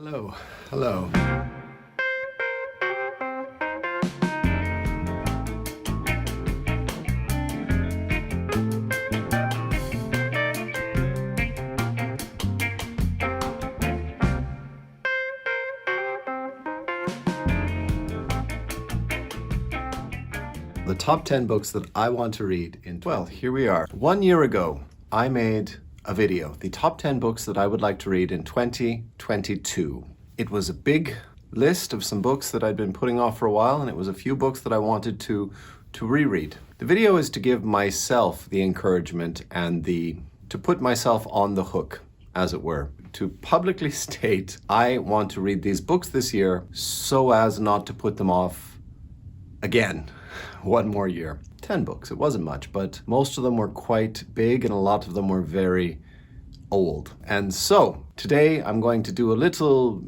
Hello, hello. The top 10 books that I want to read in, well, here we are. 1 year ago, I made a video, the top 10 books that I would like to read in 2022. It was a big list of some books that I'd been putting off for a while, and it was a few books that I wanted to reread. The video is to give myself the encouragement and to put myself on the hook, as it were, to publicly state I want to read these books this year so as not to put them off again. One more year. 10 books, it wasn't much, but most of them were quite big and a lot of them were very old. And so today I'm going to do a little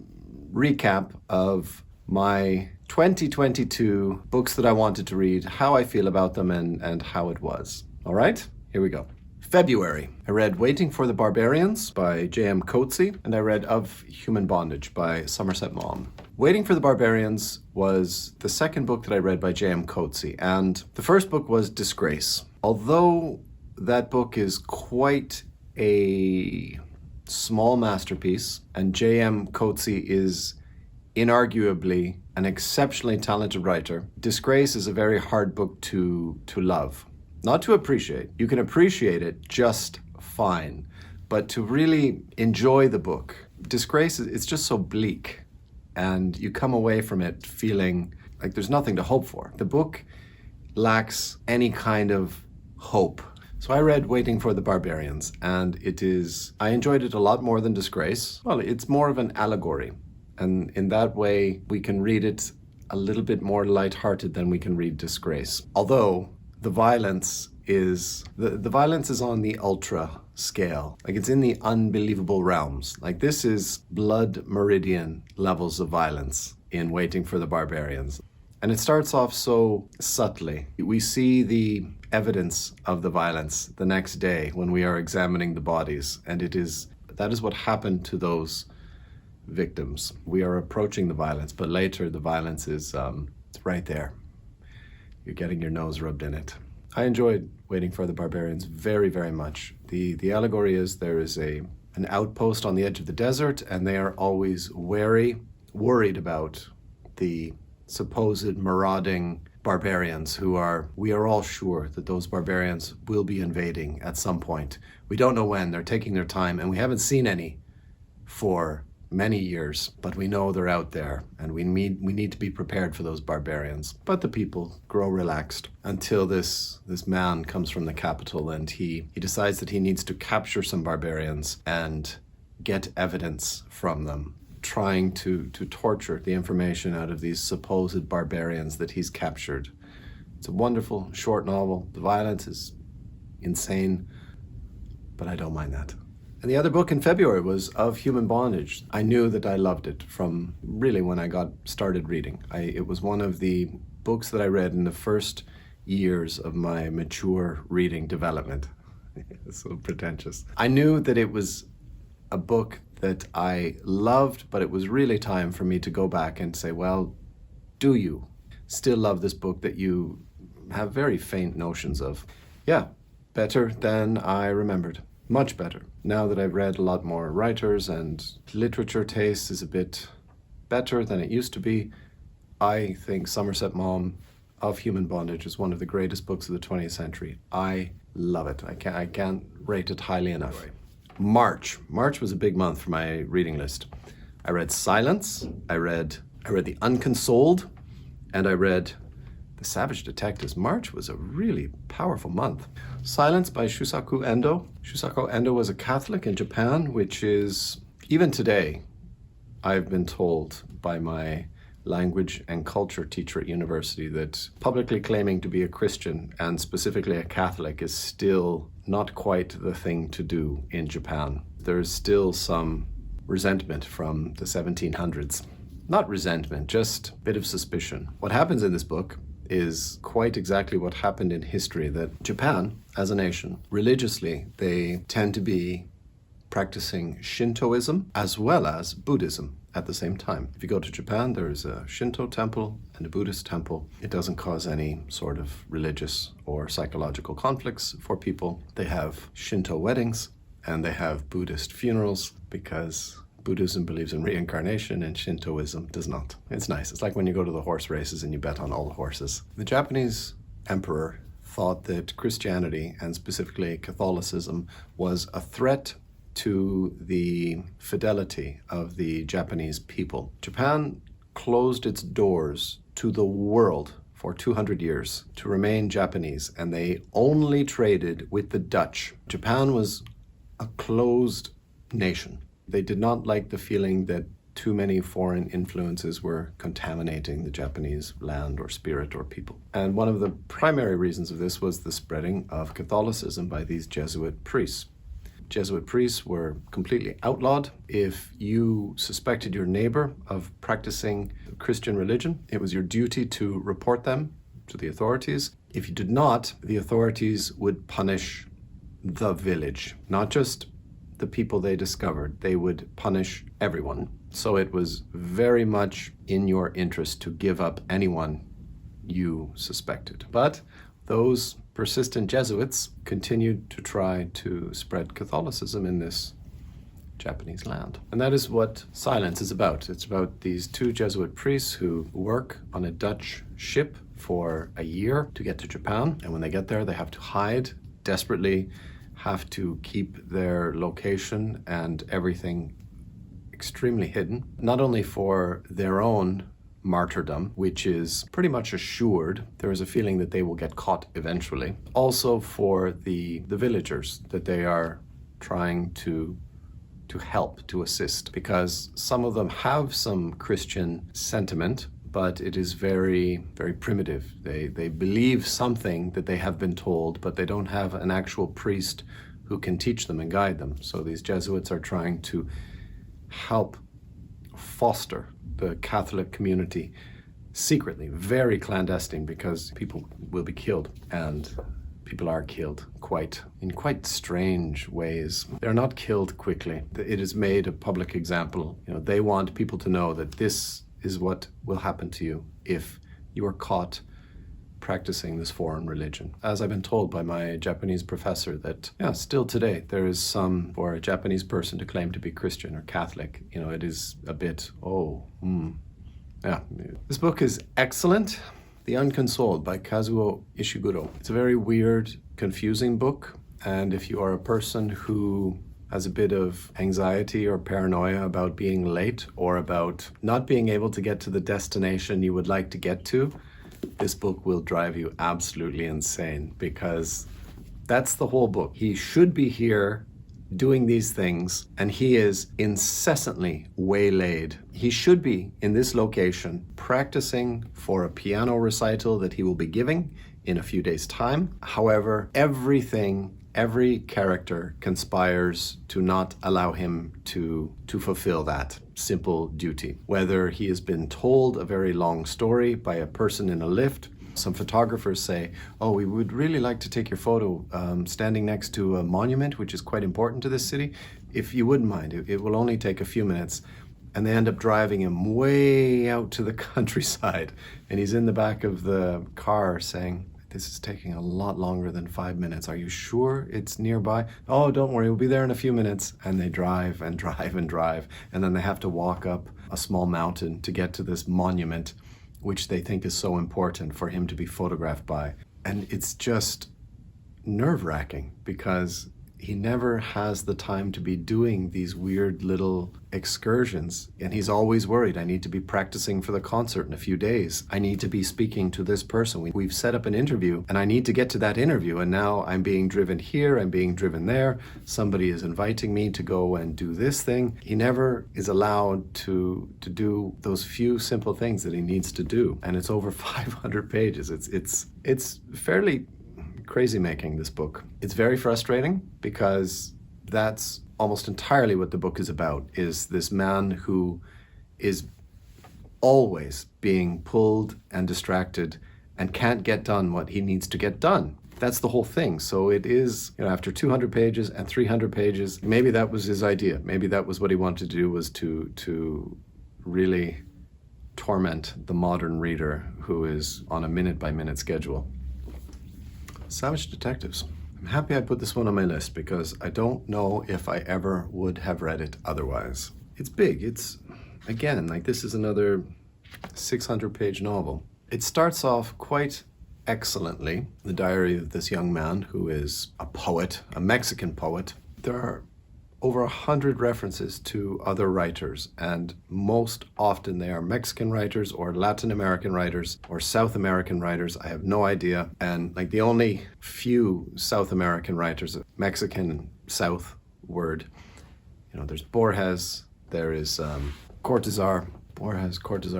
recap of my 2022 books that I wanted to read, how I feel about them and how it was. All right, here we go. February, I read Waiting for the Barbarians by J.M. Coetzee, and I read Of Human Bondage by Somerset Maugham. Waiting for the Barbarians was the second book that I read by J.M. Coetzee, and the first book was Disgrace. Although that book is quite a small masterpiece, and J.M. Coetzee is inarguably an exceptionally talented writer, Disgrace is a very hard book to love. Not to appreciate. You can appreciate it just fine, but to really enjoy the book, Disgrace, it's just so bleak, and you come away from it feeling like there's nothing to hope for. The book lacks any kind of hope. So I read Waiting for the Barbarians, and I enjoyed it a lot more than Disgrace. Well, it's more of an allegory, and in that way, we can read it a little bit more lighthearted than we can read Disgrace. Although, the violence is on the ultra scale. Like, it's in the unbelievable realms. Like, this is blood meridian levels of violence in Waiting for the Barbarians. And it starts off so subtly. We see the evidence of the violence the next day when we are examining the bodies. And that is what happened to those victims. We are approaching the violence, but later the violence is it's right there. You're getting your nose rubbed in it. I enjoyed Waiting for the Barbarians very, very much. The allegory is there is an outpost on the edge of the desert, and they are always worried about the supposed marauding barbarians we are all sure that those barbarians will be invading at some point. We don't know when. They're taking their time, and we haven't seen any for many years, but we know they're out there, and we need to be prepared for those barbarians. But the people grow relaxed until this man comes from the capital, and he decides that he needs to capture some barbarians and get evidence from them, trying to torture the information out of these supposed barbarians that he's captured. It's a wonderful short novel. The violence is insane, but I don't mind that. And the other book in February was Of Human Bondage. I knew that I loved it from really when I got started reading. It was one of the books that I read in the first years of my mature reading development. It's so pretentious. I knew that it was a book that I loved, but it was really time for me to go back and say, well, do you still love this book that you have very faint notions of? Yeah, better than I remembered. Much better. Now that I've read a lot more writers and literature taste is a bit better than it used to be, I think Somerset Maugham Of Human Bondage is one of the greatest books of the 20th century. I love it. I can't rate it highly enough. March was a big month for my reading list. I read Silence, I read The Unconsoled, and I read The Savage Detectives. March was a really powerful month. Silence by Shusaku Endo. Shusaku Endo was a Catholic in Japan, which is, even today, I've been told by my language and culture teacher at university that publicly claiming to be a Christian, and specifically a Catholic, is still not quite the thing to do in Japan. There's still some resentment from the 1700s. Not resentment, just a bit of suspicion. What happens in this book is quite exactly what happened in history, that Japan, as a nation, religiously, they tend to be practicing Shintoism as well as Buddhism at the same time. If you go to Japan, there is a Shinto temple and a Buddhist temple. It doesn't cause any sort of religious or psychological conflicts for people. They have Shinto weddings and they have Buddhist funerals because Buddhism believes in reincarnation and Shintoism does not. It's nice. It's like when you go to the horse races and you bet on all the horses. The Japanese emperor thought that Christianity, and specifically Catholicism, was a threat to the fidelity of the Japanese people. Japan closed its doors to the world for 200 years to remain Japanese, and they only traded with the Dutch. Japan was a closed nation. They did not like the feeling that too many foreign influences were contaminating the Japanese land or spirit or people. And one of the primary reasons of this was the spreading of Catholicism by these Jesuit priests. Jesuit priests were completely outlawed. If you suspected your neighbor of practicing Christian religion, it was your duty to report them to the authorities. If you did not, the authorities would punish the village, not just the people they discovered. They would punish everyone. So it was very much in your interest to give up anyone you suspected. But those persistent Jesuits continued to try to spread Catholicism in this Japanese land. And that is what Silence is about. It's about these two Jesuit priests who work on a Dutch ship for a year to get to Japan. And when they get there, they have to hide desperately, have to keep their location and everything extremely hidden, not only for their own martyrdom, which is pretty much assured. There is a feeling that they will get caught eventually. Also for the villagers that they are trying to help, to assist, because some of them have some Christian sentiment, but it is very, very primitive. They believe something that they have been told, but they don't have an actual priest who can teach them and guide them. So these Jesuits are trying to help foster the Catholic community secretly, very clandestine, because people will be killed, and people are killed in quite strange ways. They're not killed quickly. It is made a public example. They want people to know that this is what will happen to you if you are caught practicing this foreign religion. As I've been told by my Japanese professor that, still today, there is for a Japanese person to claim to be Christian or Catholic, it is a bit, This book is excellent. The Unconsoled by Kazuo Ishiguro. It's a very weird, confusing book. And if you are a person who has a bit of anxiety or paranoia about being late or about not being able to get to the destination you would like to get to, this book will drive you absolutely insane, because that's the whole book. He should be here doing these things, and he is incessantly waylaid. He should be in this location practicing for a piano recital that he will be giving in a few days' time. However, every character conspires to not allow him to fulfill that simple duty. Whether he has been told a very long story by a person in a lift. Some photographers say, we would really like to take your photo standing next to a monument, which is quite important to this city. If you wouldn't mind, it will only take a few minutes. And they end up driving him way out to the countryside. And he's in the back of the car saying, "This is taking a lot longer than 5 minutes. Are you sure it's nearby?" "Oh, don't worry, we'll be there in a few minutes." And they drive and drive and drive. And then they have to walk up a small mountain to get to this monument, which they think is so important for him to be photographed by. And it's just nerve-wracking, because he never has the time to be doing these weird little excursions. And he's always worried, I need to be practicing for the concert in a few days. I need to be speaking to this person. We've set up an interview and I need to get to that interview. And now I'm being driven here, I'm being driven there. Somebody is inviting me to go and do this thing. He never is allowed to do those few simple things that he needs to do. And it's over 500 pages. It's fairly crazy making, this book. It's very frustrating, because that's almost entirely what the book is about, is this man who is always being pulled and distracted and can't get done what he needs to get done. That's the whole thing. So it is, after 200 pages and 300 pages, maybe that was his idea. Maybe that was what he wanted to do, was to really torment the modern reader who is on a minute-by-minute schedule. Savage Detectives. I'm happy I put this one on my list because I don't know if I ever would have read it otherwise. It's big. It's, again, like this is another 600-page novel. It starts off quite excellently, the diary of this young man who is a poet, a Mexican poet. There are over 100 references to other writers, and most often they are Mexican writers or Latin American writers or South American writers. I have no idea. And like the only few South American writers, Mexican South word, there's Borges, there is Cortázar,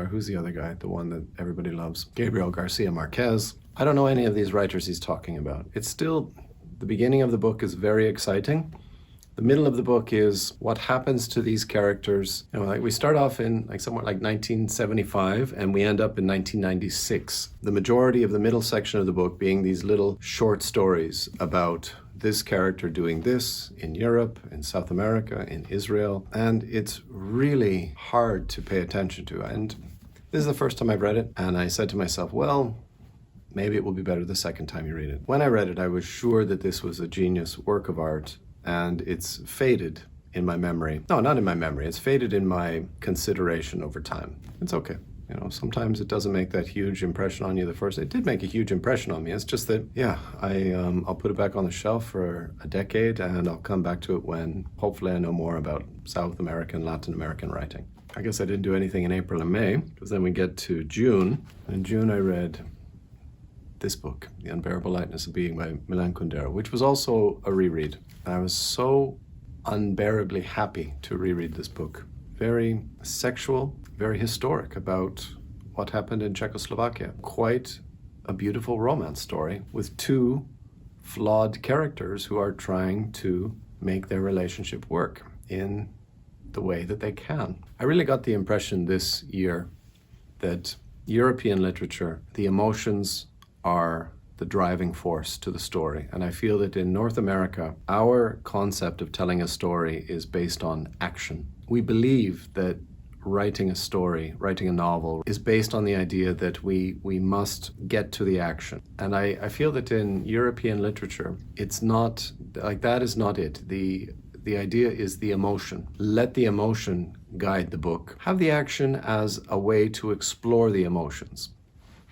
who's the other guy? The one that everybody loves. Gabriel Garcia Marquez. I don't know any of these writers he's talking about. It's still, the beginning of the book is very exciting. The middle of the book is what happens to these characters. Like we start off in somewhere like 1975 and we end up in 1996. The majority of the middle section of the book being these little short stories about this character doing this in Europe, in South America, in Israel, and it's really hard to pay attention to. And this is the first time I've read it, and I said to myself, well, maybe it will be better the second time you read it. When I read it, I was sure that this was a genius work of art, and it's faded in my memory. No, not in my memory. It's faded in my consideration over time. It's okay. Sometimes it doesn't make that huge impression on you the first. It did make a huge impression on me. It's just that, I'll put it baback on the shelf for a decade, and I'll come back to it when hopefully I know more about South American, Latin American writing. I guess I didn't do anything in April and May, because then we get to June. In June I read this book, The Unbearable Lightness of Being by Milan Kundera, which was also a reread. And I was so unbearably happy to reread this book. Very sexual, very historic about what happened in Czechoslovakia. Quite a beautiful romance story with two flawed characters who are trying to make their relationship work in the way that they can. I really got the impression this year that European literature, the emotions are the driving force to the story. And I feel that in North America, our concept of telling a story is based on action. We believe that writing a story, writing a novel, is based on the idea that we must get to the action. And I feel that in European literature, it's not, like that is not it. The idea is the emotion. Let the emotion guide the book. Have the action as a way to explore the emotions.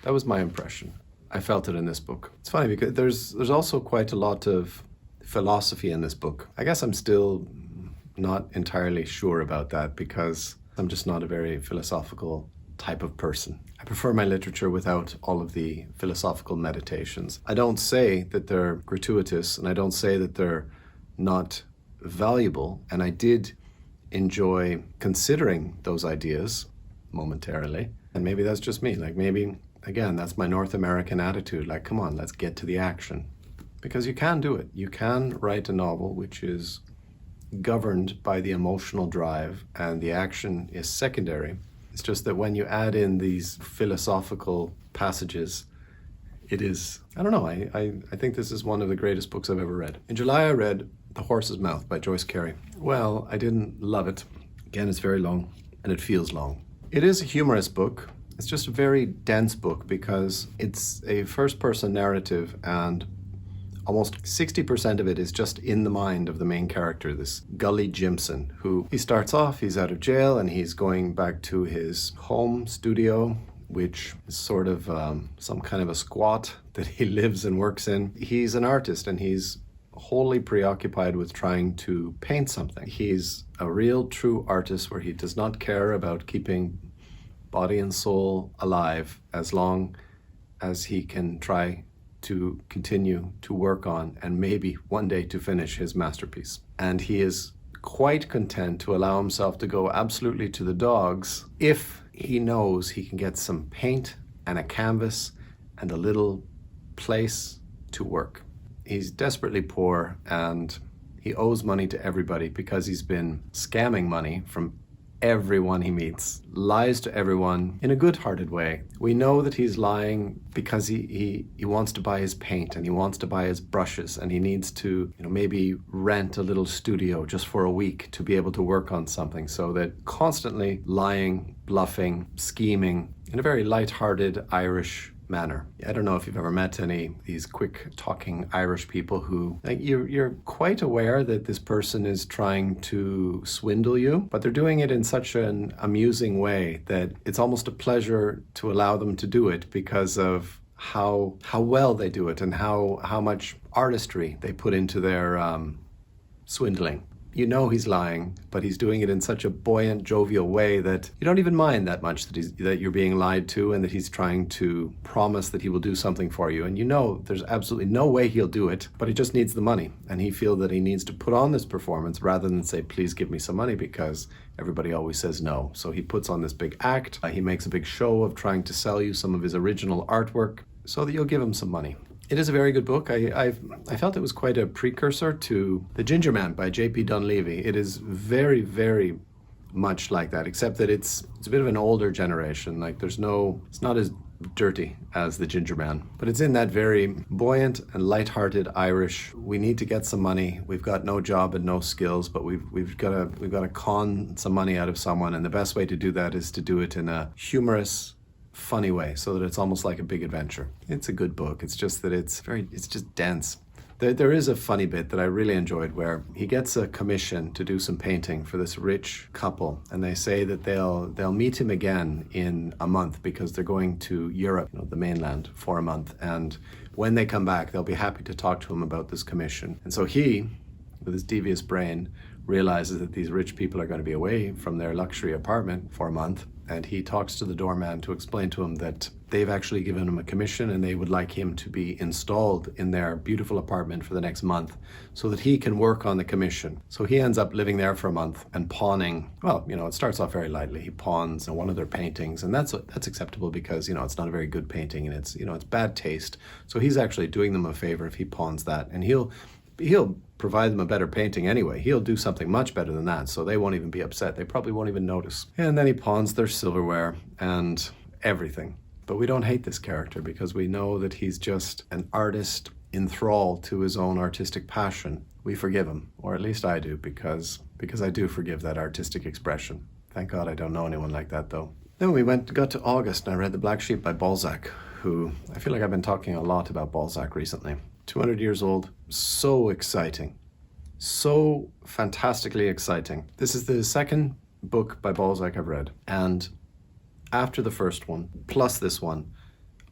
That was my impression. I felt it in this book. It's funny because there's also quite a lot of philosophy in this book. I guess I'm still not entirely sure about that because I'm just not a very philosophical type of person. I prefer my literature without all of the philosophical meditations. I don't say that they're gratuitous, and I don't say that they're not valuable, and I did enjoy considering those ideas momentarily. And maybe that's just me. Like maybe, again, that's my North American attitude. Like, come on, let's get to the action. Because you can do it. You can write a novel which is governed by the emotional drive and the action is secondary. It's just that when you add in these philosophical passages, it is, I don't know, I think this is one of the greatest books I've ever read. In July, I read The Horse's Mouth by Joyce Carey. Well, I didn't love it. Again, it's very long and it feels long. It is a humorous book. It's just a very dense book because it's a first-person narrative and almost 60% of it is just in the mind of the main character, this Gully Jimson, who he starts off, he's out of jail and he's going back to his home studio, which is sort of some kind of a squat that he lives and works in. He's an artist and he's wholly preoccupied with trying to paint something. He's a real true artist where he does not care about keeping body and soul alive as long as he can try to continue to work on and maybe one day to finish his masterpiece. And he is quite content to allow himself to go absolutely to the dogs if he knows he can get some paint and a canvas and a little place to work. He's desperately poor and he owes money to everybody because he's been scamming money from everyone he meets, lies to everyone in a good-hearted way. We know that he's lying because he wants to buy his paint and he wants to buy his brushes and he needs to, maybe rent a little studio just for a week to be able to work on something. So that constantly lying, bluffing, scheming in a very light-hearted Irish manner. I don't know if you've ever met any of these quick-talking Irish people who you're quite aware that this person is trying to swindle you, but they're doing it in such an amusing way that it's almost a pleasure to allow them to do it because of how well they do it and how much artistry they put into their swindling. You know he's lying, but he's doing it in such a buoyant, jovial way that you don't even mind that much that you're being lied to and that he's trying to promise that he will do something for you. And there's absolutely no way he'll do it, but he just needs the money. And he feels that he needs to put on this performance rather than say, please give me some money, because everybody always says no. So he puts on this big act. He makes a big show of trying to sell you some of his original artwork so that you'll give him some money. It is a very good book. I felt it was quite a precursor to The Ginger Man by J.P. Dunleavy. It is very, very much like that, except that it's a bit of an older generation. It's not as dirty as The Ginger Man, but it's in that very buoyant and light-hearted Irish. We need to get some money. We've got no job and no skills, but we've got to con some money out of someone, and the best way to do that is to do it in a humorous, funny way so that it's almost like a big adventure. It's a good book. It's just that it's just dense. There is a funny bit that I really enjoyed where he gets a commission to do some painting for this rich couple, and they say that they'll meet him again in a month because they're going to Europe, the mainland, for a month, and when they come back they'll be happy to talk to him about this commission. And so he, with his devious brain, realizes that these rich people are going to be away from their luxury apartment for a month, and he talks to the doorman to explain to him that they've actually given him a commission and they would like him to be installed in their beautiful apartment for the next month so that he can work on the commission. So he ends up living there for a month and pawning. Well, it starts off very lightly. He pawns one of their paintings, and that's acceptable because it's not a very good painting and it's bad taste. So he's actually doing them a favor if he pawns that, and he'll provide them a better painting anyway. He'll do something much better than that, so they won't even be upset. They probably won't even notice. And then he pawns their silverware and everything. But we don't hate this character because we know that he's just an artist enthralled to his own artistic passion. We forgive him, or at least I do, because I do forgive that artistic expression. Thank God I don't know anyone like that, though. Then we got to August, and I read The Black Sheep by Balzac, who I feel like I've been talking a lot about Balzac recently. 200 years old, so exciting, so fantastically exciting. This is the second book by Balzac I've read, and after the first one, plus this one,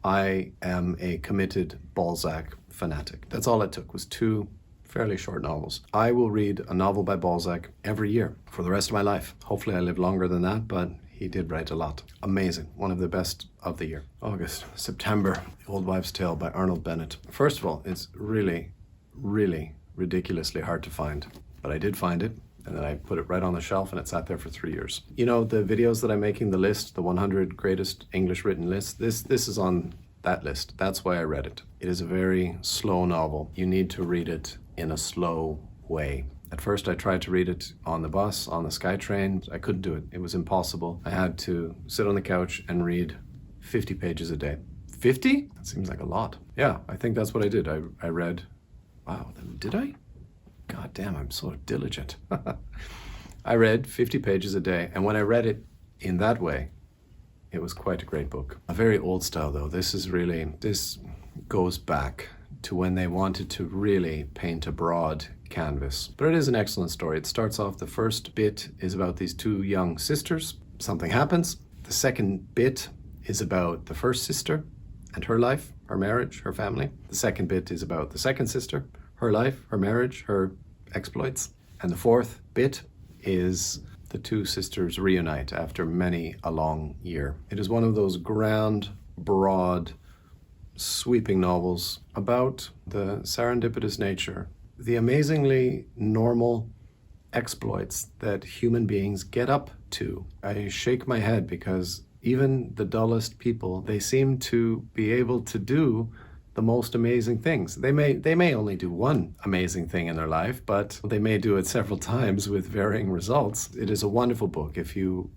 I am a committed Balzac fanatic. That's all it took, was 2 fairly short novels. I will read a novel by Balzac every year for the rest of my life. Hopefully I live longer than that, but he did write a lot. Amazing. One of the best of the year. August. September. The Old Wives' Tale by Arnold Bennett. First of all, it's really, really ridiculously hard to find. But I did find it, and then I put it right on the shelf, and it sat there for 3 years. The videos that I'm making, the list, the 100 greatest English written list, this is on that list. That's why I read it. It is a very slow novel. You need to read it in a slow way. At first, I tried to read it on the bus, on the SkyTrain. I couldn't do it. It was impossible. I had to sit on the couch and read 50 pages a day. 50? That seems like a lot. Yeah, I think that's what I did. I read, wow, did I? God damn, I'm so diligent. I read 50 pages a day, and when I read it in that way, it was quite a great book. A very old style, though. This goes back to when they wanted to really paint a broad canvas. But it is an excellent story. It starts off, the first bit is about these 2 young sisters. Something happens. The second bit is about the first sister and her life, her marriage, her family. The second bit is about the second sister, her life, her marriage, her exploits. And the fourth bit is the 2 sisters reunite after many a long year. It is one of those grand, broad, sweeping novels about the serendipitous nature, the amazingly normal exploits that human beings get up to. I shake my head because even the dullest people, they seem to be able to do the most amazing things. They may only do one amazing thing in their life, but they may do it several times with varying results. It is a wonderful book. If you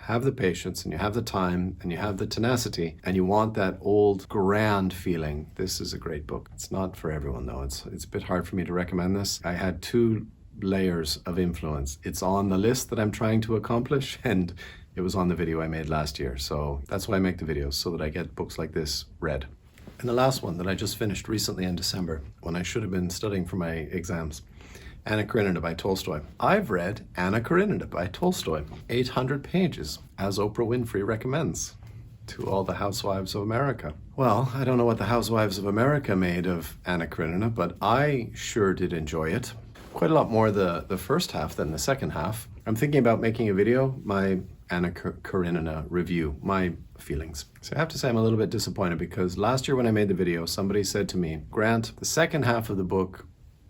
have the patience and you have the time and you have the tenacity and you want that old grand feeling, this is a great book. It's not for everyone though. It's a bit hard for me to recommend this. I had 2 layers of influence. It's on the list that I'm trying to accomplish, and it was on the video I made last year. So that's why I make the videos, so that I get books like this read. And the last one that I just finished recently in December, when I should have been studying for my exams, Anna Karenina by Tolstoy. I've read Anna Karenina by Tolstoy, 800 pages, as Oprah Winfrey recommends to all the housewives of America. Well, I don't know what the housewives of America made of Anna Karenina, but I sure did enjoy it. Quite a lot more the first half than the second half. I'm thinking about making a video, my Anna Karenina review, my feelings. So I have to say I'm a little bit disappointed, because last year when I made the video, somebody said to me, Grant, the second half of the book,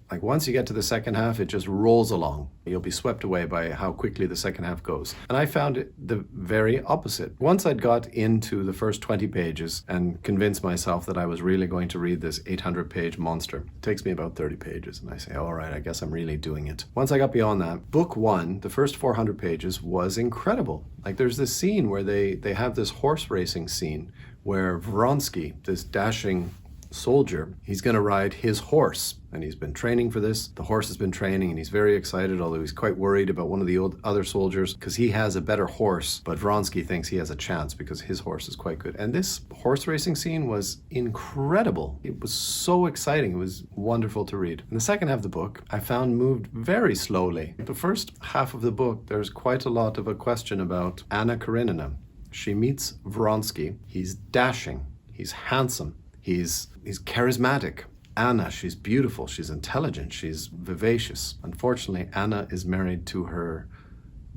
like once you get to the second half, it just rolls along. You'll be swept away by how quickly the second half goes. And I found it the very opposite. Once I'd got into the first 20 pages and convinced myself that I was really going to read this 800-page monster, it takes me about 30 pages. And I say, all right, I guess I'm really doing it. Once I got beyond that, book 1, the first 400 pages was incredible. Like there's this scene where they have this horse racing scene where Vronsky, this dashing soldier, he's going to ride his horse, and he's been training for this. The horse has been training, and he's very excited, although he's quite worried about one of the other soldiers because he has a better horse, but Vronsky thinks he has a chance because his horse is quite good. And this horse racing scene was incredible. It was so exciting. It was wonderful to read. And the second half of the book I found moved very slowly. The first half of the book, there's quite a lot of a question about Anna Karenina. She meets Vronsky. He's dashing. He's handsome. He's charismatic. Anna, she's beautiful, she's intelligent, she's vivacious. Unfortunately, Anna is married to her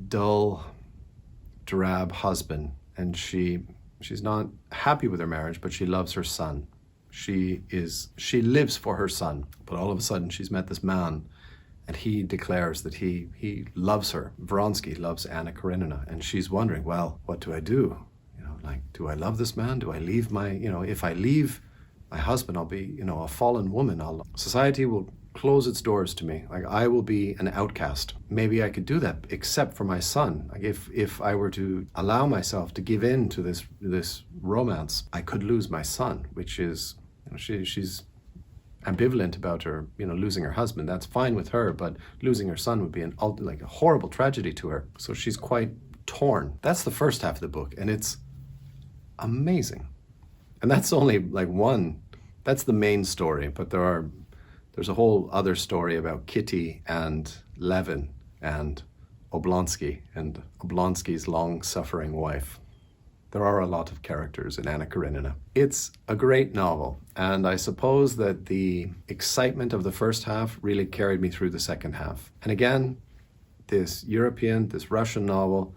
dull, drab husband, and she's not happy with her marriage, but she loves her son. She lives for her son, but all of a sudden she's met this man, and he declares that he loves her. Vronsky loves Anna Karenina, and she's wondering, well, what do I do? Do I love this man? Do I leave if I leave my husband, I'll be, a fallen woman. Society will close its doors to me. Like I will be an outcast. Maybe I could do that, except for my son. Like if I were to allow myself to give in to this romance, I could lose my son, which is, she's ambivalent about her, losing her husband. That's fine with her, but losing her son would be a horrible tragedy to her. So she's quite torn. That's the first half of the book, and it's amazing. And that's only that's the main story, but there's a whole other story about Kitty and Levin and Oblonsky and Oblonsky's long-suffering wife. There are a lot of characters in Anna Karenina. It's a great novel, and I suppose that the excitement of the first half really carried me through the second half. And again, this Russian novel,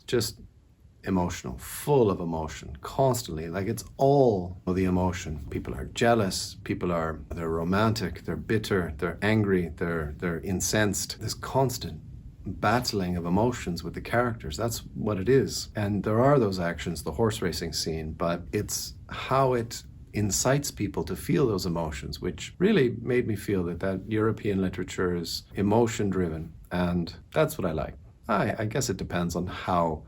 just emotional, full of emotion, constantly. Like it's all of the emotion. People are jealous, they're romantic, they're bitter, they're angry, they're incensed. This constant battling of emotions with the characters, that's what it is. And there are those actions, the horse racing scene, but it's how it incites people to feel those emotions, which really made me feel that European literature is emotion driven, and that's what I like. I guess it depends on how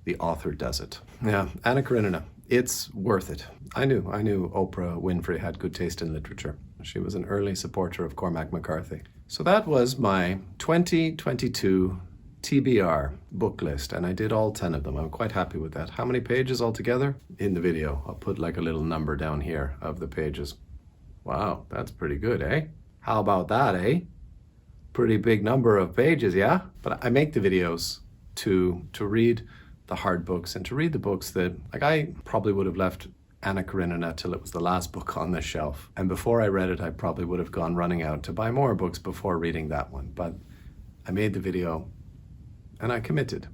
the author does it. Yeah, Anna Karenina, it's worth it. I knew Oprah Winfrey had good taste in literature. She was an early supporter of Cormac McCarthy. So that was my 2022 TBR book list, and I did all 10 of them. I'm quite happy with that. How many pages altogether? In the video, I'll put like a little number down here of the pages. Wow, that's pretty good, eh? How about that, eh? Pretty big number of pages, yeah? But I make the videos to read the hard books and to read the books that, like, I probably would have left Anna Karenina till it was the last book on the shelf. And before I read it, I probably would have gone running out to buy more books before reading that one. But I made the video and I committed.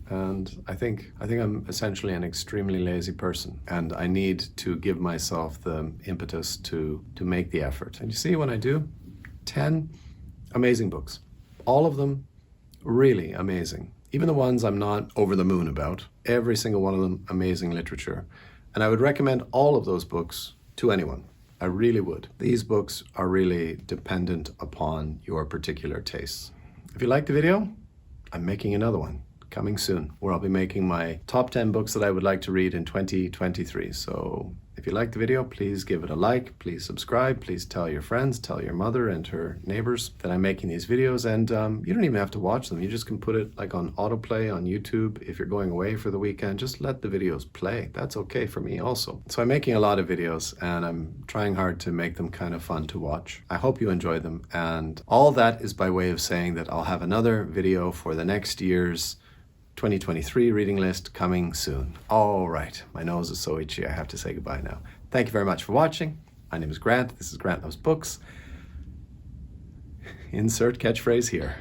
And I think I'm essentially an extremely lazy person, and I need to give myself the impetus to make the effort. And you see, when I do, 10 amazing books, all of them really amazing. Even the ones I'm not over the moon about, every single one of them amazing literature. And I would recommend all of those books to anyone. I really would. These books are really dependent upon your particular tastes. If you like the video, I'm making another one coming soon, where I'll be making my top 10 books that I would like to read in 2023. So if you like the video, please give it a like, please subscribe, please tell your friends, tell your mother and her neighbors that I'm making these videos. And you don't even have to watch them. You just can put it like on autoplay on YouTube. If you're going away for the weekend, just let the videos play. That's okay for me also. So I'm making a lot of videos and I'm trying hard to make them kind of fun to watch. I hope you enjoy them. And all that is by way of saying that I'll have another video for the next year's 2023 reading list coming soon. All right, my nose is so itchy, I have to say goodbye now. Thank you very much for watching. My name is Grant. This is Grant Loves Books. Insert catchphrase here.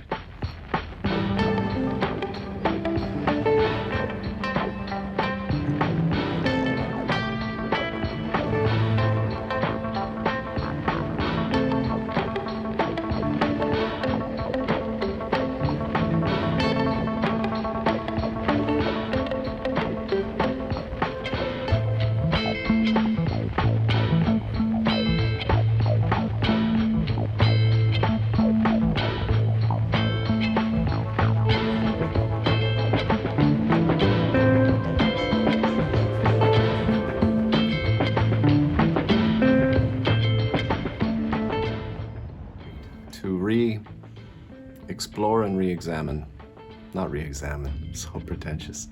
To re-explore and re-examine. Not re-examine, so pretentious.